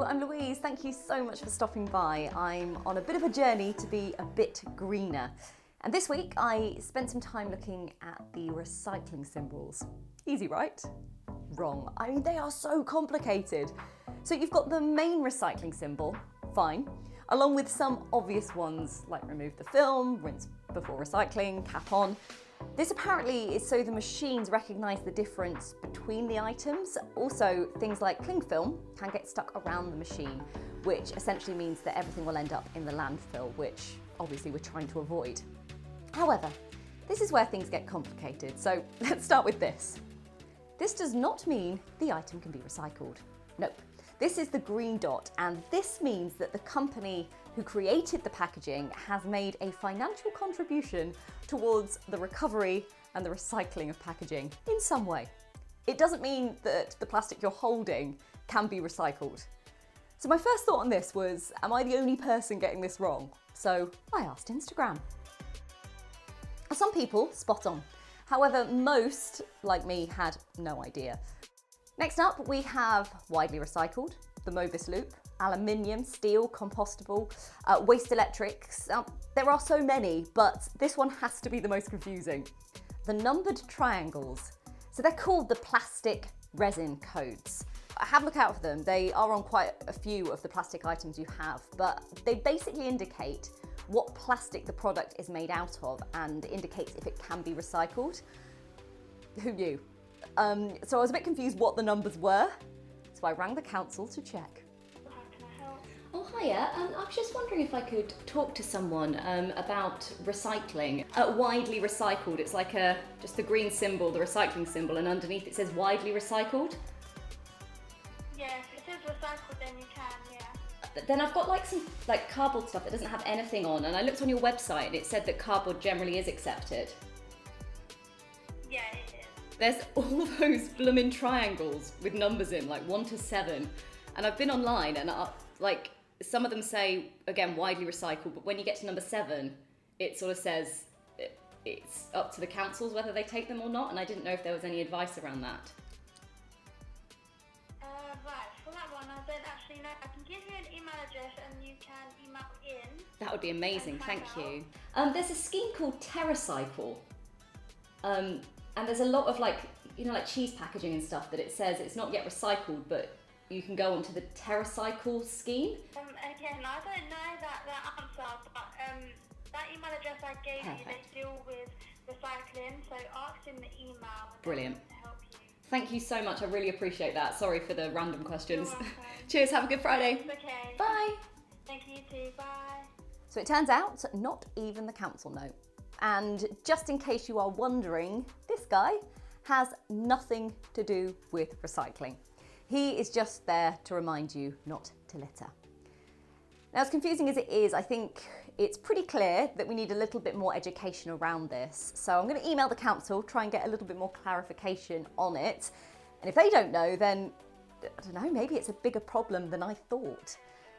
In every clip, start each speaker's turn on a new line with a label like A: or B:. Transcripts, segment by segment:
A: I'm Louise. Thank you so much for stopping by. I'm on a bit of a journey to be a bit greener. And this week I spent some time looking at the recycling symbols. Easy, right? Wrong. I mean, they are so complicated. So you've got the main recycling symbol, fine, along with some obvious ones like remove the film, rinse before recycling, cap on. This apparently is so the machines recognise the difference between the items. Also, things like cling film can get stuck around the machine, which essentially means that everything will end up in the landfill, which obviously we're trying to avoid. However, this is where things get complicated, so let's start with this. This does not mean the item can be recycled. Nope. This is the green dot, and this means that the company who created the packaging has made a financial contribution towards the recovery and the recycling of packaging in some way. It doesn't mean that the plastic you're holding can be recycled. So my first thought on this was, am I the only person getting this wrong? So I asked Instagram. Some people, spot on. However, most, like me, had no idea. Next up, we have widely recycled, the Mobis loop, aluminium, steel, compostable, waste electrics. There are so many, but this one has to be the most confusing. The numbered triangles. So they're called the plastic resin codes. Have a look out for them. They are on quite a few of the plastic items you have, but they basically indicate what plastic the product is made out of and indicates if it can be recycled. Who knew? So I was a bit confused what the numbers were, so I rang the council to check.
B: How can I help?
A: Oh, hiya. I was just wondering if I could talk to someone about recycling. Widely recycled, it's like just the green symbol, the recycling symbol, and underneath it says widely recycled.
B: Yeah, if it says recycled, then you can, yeah.
A: Then I've got some cardboard stuff that doesn't have anything on, and I looked on your website and it said that cardboard generally is accepted.
B: Yeah, it is.
A: There's all those bloomin' triangles with numbers in, like 1 to 7. And I've been online and some of them say, again, widely recycled, but when you get to number 7, it sort of says it's up to the councils whether they take them or not. And I didn't know if there was any advice around that.
B: Right, for that one, I don't actually know. I can give you an email address and you can email in.
A: That would be amazing, thank you. There's a scheme called TerraCycle. And there's a lot of like cheese packaging and stuff that it says it's not yet recycled, but you can go onto the TerraCycle scheme.
B: Again, I don't know that answer, but that email address I gave you, they deal with recycling, so ask in the email.
A: Brilliant.
B: To help you.
A: Thank you so much, I really appreciate that. Sorry for the random questions.
B: You're welcome.
A: Cheers, have a good Friday.
B: It's okay.
A: Bye.
B: Thank you too, bye.
A: So it turns out, not even the council know. And just in case you are wondering, this guy has nothing to do with recycling. He is just there to remind you not to litter. Now, as confusing as it is, I think it's pretty clear that we need a little bit more education around this. So I'm going to email the council, try and get a little bit more clarification on it. And if they don't know, then, I don't know, maybe it's a bigger problem than I thought.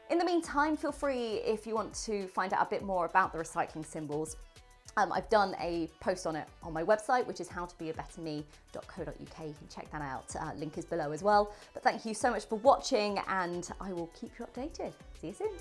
A: In the meantime, feel free if you want to find out a bit more about the recycling symbols. I've done a post on it on my website, which is howtobeabetterme.co.uk. You can check that out. Link is below as well. But thank you so much for watching, and I will keep you updated. See you soon.